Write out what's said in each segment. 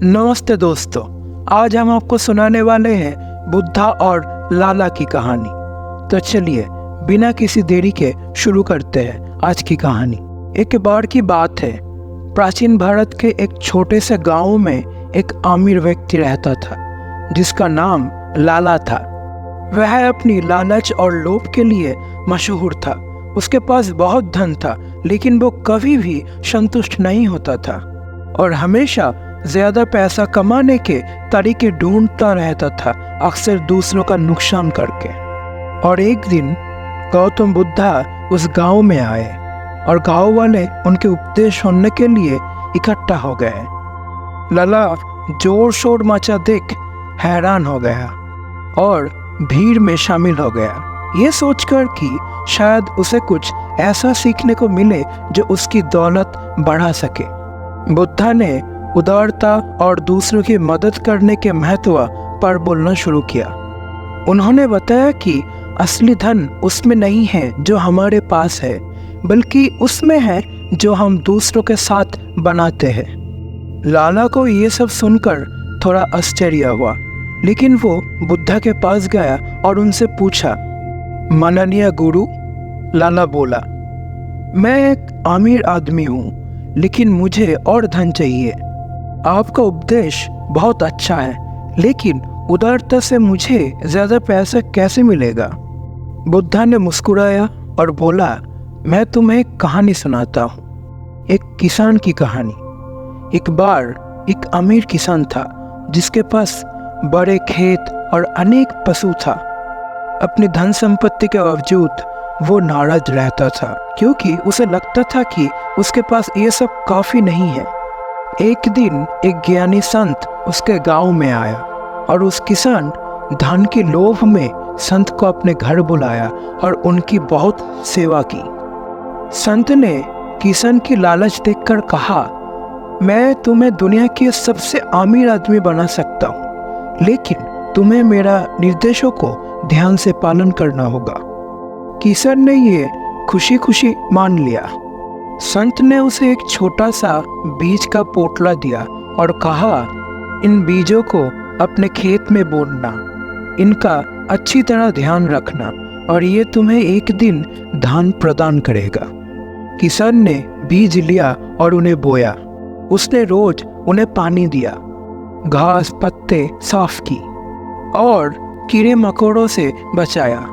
नमस्ते दोस्तों, आज हम आपको सुनाने वाले हैं बुद्धा और लाला की कहानी। तो चलिए बिना किसी देरी के शुरू करते हैं आज की कहानी। एक बार की बात है, प्राचीन भारत के एक छोटे से गांव में एक अमीर व्यक्ति रहता था जिसका नाम लाला था। वह अपनी लालच और लोभ के लिए मशहूर था। उसके पास बहुत धन था, लेकिन वो कभी भी संतुष्ट नहीं होता था और हमेशा ज्यादा पैसा कमाने के तरीके ढूंढता रहता था, अक्सर दूसरों का नुकसान करके। और एक दिन गौतम बुद्धा उस गांव में आए और गांव वाले उनके उपदेश सुनने के लिए इकट्ठा हो गए। लाला जोर शोर मचा देख हैरान हो गया और भीड़ में शामिल हो गया, ये सोचकर कि शायद उसे कुछ ऐसा सीखने को मिले जो उसकी दौलत बढ़ा सके। बुद्धा ने उदारता और दूसरों की मदद करने के महत्व पर बोलना शुरू किया। उन्होंने बताया कि असली धन उसमें नहीं है जो हमारे पास है, बल्कि उसमें है जो हम दूसरों के साथ बनाते हैं। लाला को ये सब सुनकर थोड़ा आश्चर्य हुआ, लेकिन वो बुद्धा के पास गया और उनसे पूछा, माननीय गुरु। लाला बोला, मैं एक अमीर आदमी हूँ, लेकिन मुझे और धन चाहिए। आपका उपदेश बहुत अच्छा है, लेकिन उदारता से मुझे ज्यादा पैसा कैसे मिलेगा? बुद्धा ने मुस्कुराया और बोला, मैं तुम्हें एक कहानी सुनाता हूँ, एक किसान की कहानी। एक बार एक अमीर किसान था जिसके पास बड़े खेत और अनेक पशु था। अपनी धन संपत्ति के बावजूद वो नाराज रहता था, क्योंकि उसे लगता था कि उसके पास ये सब काफी नहीं है। एक दिन एक ज्ञानी संत उसके गांव में आया और उस किसान धन के लोभ में संत को अपने घर बुलाया और उनकी बहुत सेवा की। संत ने किसान की लालच देखकर कहा, मैं तुम्हें दुनिया के सबसे अमीर आदमी बना सकता हूँ, लेकिन तुम्हें मेरा निर्देशों को ध्यान से पालन करना होगा। किसान ने ये खुशी खुशी मान लिया। संत ने उसे एक छोटा सा बीज का पोटला दिया और कहा, इन बीजों को अपने खेत में बोना, इनका अच्छी तरह ध्यान रखना और ये तुम्हें एक दिन धान प्रदान करेगा। किसान ने बीज लिया और उन्हें बोया। उसने रोज उन्हें पानी दिया, घास पत्ते साफ की और कीड़े मकोड़ों से बचाया।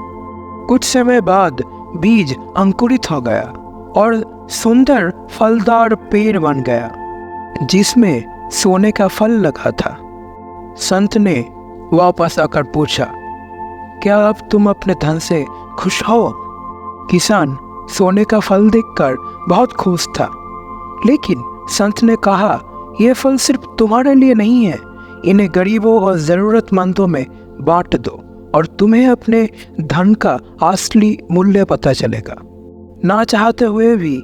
कुछ समय बाद बीज अंकुरित हो गया और सुंदर फलदार पेड़ बन गया, जिसमें सोने का फल लगा था। संत ने वापस आकर पूछा, क्या अब तुम अपने धन से खुश हो? किसान सोने का फल देखकर बहुत खुश था, लेकिन संत ने कहा, यह फल सिर्फ तुम्हारे लिए नहीं है, इन्हें गरीबों और जरूरतमंदों में बांट दो और तुम्हें अपने धन का असली मूल्य पता चलेगा। ना चाहते हुए भी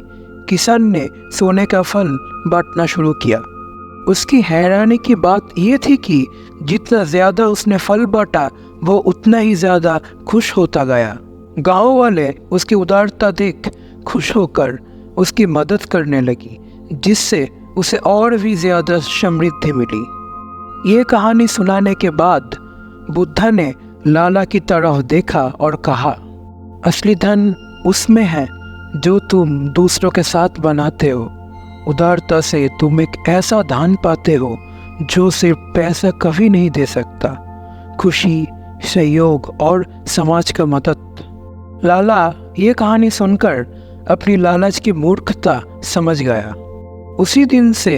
किसान ने सोने का फल बांटना शुरू किया। उसकी हैरानी की बात यह थी कि जितना ज्यादा उसने फल बांटा, वो उतना ही ज्यादा खुश होता गया। गांव वाले उसकी उदारता देख खुश होकर उसकी मदद करने लगी, जिससे उसे और भी ज्यादा समृद्धि मिली। ये कहानी सुनाने के बाद बुद्धा ने लाला की तरफ देखा और कहा, असली धन उसमें है जो तुम दूसरों के साथ बनाते हो। उदारता से तुम एक ऐसा धन पाते हो जो सिर्फ पैसा कभी नहीं दे सकता। खुशी, सहयोग और समाज का मदद। लाला ये कहानी सुनकर अपनी लालच की मूर्खता समझ गया। उसी दिन से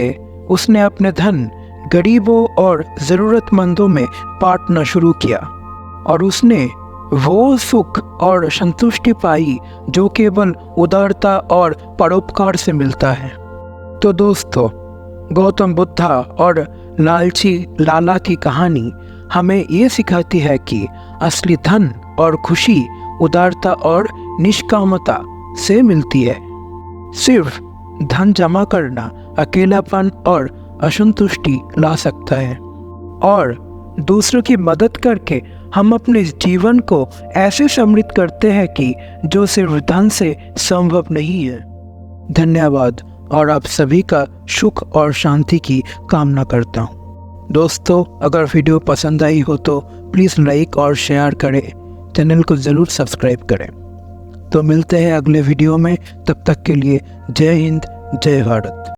उसने अपने धन गरीबों और जरूरतमंदों में बांटना शुरू किया और उसने वो सुख और संतुष्टि पाई जो केवल उदारता और परोपकार से मिलता है। तो दोस्तों, गौतम बुद्धा और लालची लाला की कहानी हमें ये सिखाती है कि असली धन और खुशी उदारता और निष्कामता से मिलती है। सिर्फ धन जमा करना अकेलापन और असंतुष्टि ला सकता है, और दूसरों की मदद करके हम अपने जीवन को ऐसे समृद्ध करते हैं कि जो सिर्फ धन से संभव नहीं है। धन्यवाद और आप सभी का सुख और शांति की कामना करता हूँ। दोस्तों, अगर वीडियो पसंद आई हो तो प्लीज़ लाइक और शेयर करें, चैनल को ज़रूर सब्सक्राइब करें। तो मिलते हैं अगले वीडियो में, तब तक के लिए जय हिंद, जय भारत।